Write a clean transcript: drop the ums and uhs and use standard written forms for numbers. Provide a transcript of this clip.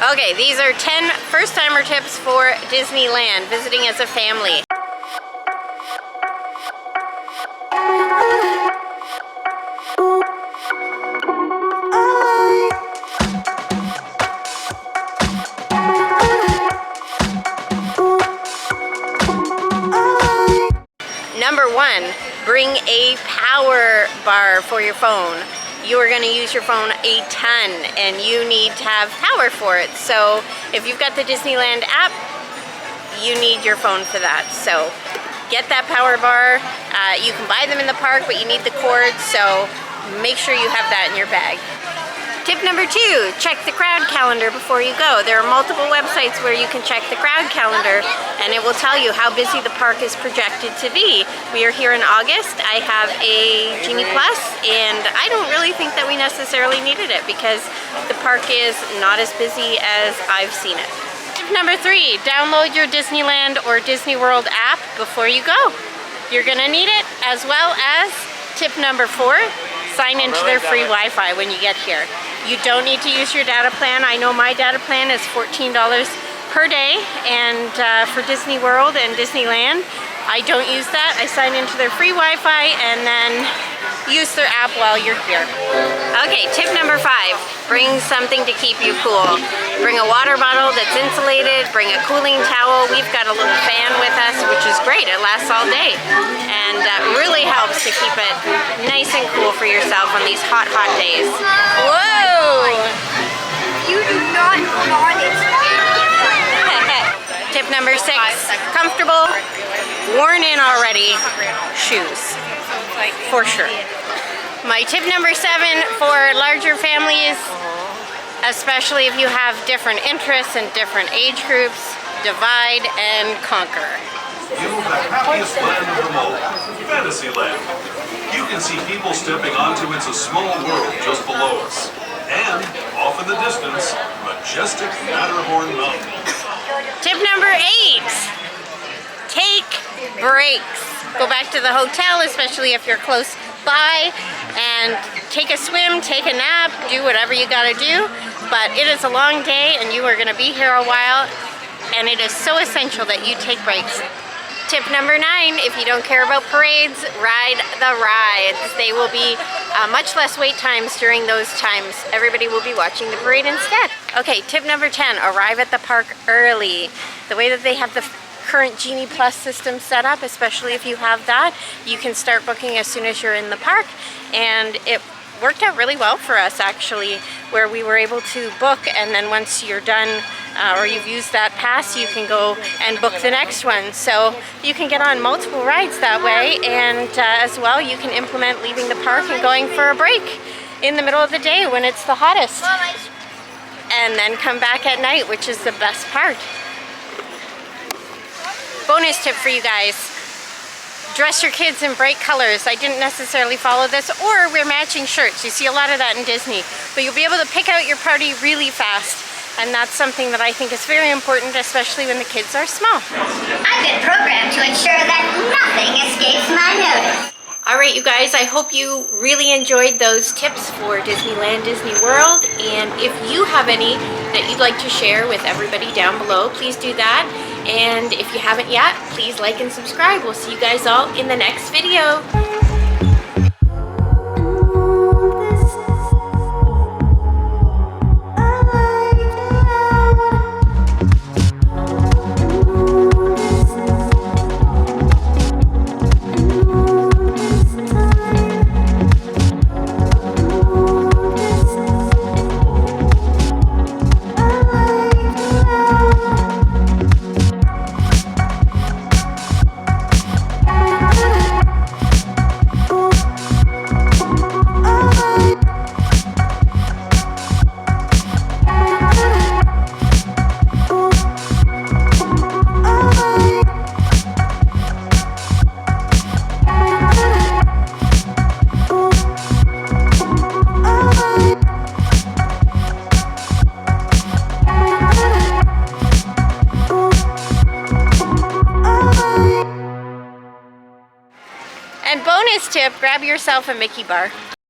Okay, these are 10 first-timer tips for Disneyland, visiting as a family. Number 1, bring a power bar for your phone. You are going to use your phone a ton and you need to have power for it. So if you've got the Disneyland app, you need your phone for that. So get that power bar. You can buy them in the park, but you need the cord, so make sure you have that in your bag. Tip number 2, check the crowd calendar before you go. There are multiple websites where you can check the crowd calendar and it will tell you how busy the park is projected to be. We are here in August. I have a Genie Plus and I don't really think that we necessarily needed it because the park is not as busy as I've seen it. Tip number 3, download your Disneyland or Disney World app before you go. You're gonna need it, as well as tip number 4, sign into their free Wi-Fi when you get here. You don't need to use your data plan. I know my data plan is $14 per day, and for Disney World and Disneyland, I don't use that. I sign into their free Wi-Fi and then use their app while you're here. Okay, tip number 5, bring something to keep you cool. Bring a water bottle that's insulated, bring a cooling towel. We've got a little fan with us, which is great. It lasts all day and really helps to keep it nice and cool for yourself on these hot, hot days. Whoa! You do not want it. Tip number 6, comfortable, worn in already shoes, for sure. My tip number 7 for larger families, especially if you have different interests and different age groups, divide and conquer. You know the happiest land of them all, Fantasyland. You can see people stepping onto It's a Small World just below us. And, off in the distance, majestic Matterhorn Mountain. Tip number 8, take breaks. Go back to the hotel, especially if you're close by, and take a swim, take a nap, do whatever you gotta do. But it is a long day and you are gonna be here a while, and it is so essential that you take breaks. Tip number 9, if you don't care about parades, ride the rides. They will be much less wait times during those times. Everybody will be watching the parade instead. Okay, tip number 10, arrive at the park early. The way that they have the current Genie Plus system set up, especially if you have that, you can start booking as soon as you're in the park, and it worked out really well for us actually, where we were able to book, and then once you're done or you've used that pass, you can go and book the next one. So you can get on multiple rides that way, and as well you can implement leaving the park and going for a break in the middle of the day when it's the hottest, and then come back at night, which is the best part. Bonus tip for you guys, dress your kids in bright colors. I didn't necessarily follow this, or wear matching shirts. You see a lot of that in Disney, but you'll be able to pick out your party really fast, and that's something that I think is very important, especially when the kids are small. I've been programmed to ensure that nothing escapes my notice. All right, you guys, I hope you really enjoyed those tips for Disneyland, Disney World, and if you have any that you'd like to share with everybody down below, please do that. And if you haven't yet, please like and subscribe. We'll see you guys all in the next video. And bonus tip, grab yourself a Mickey bar.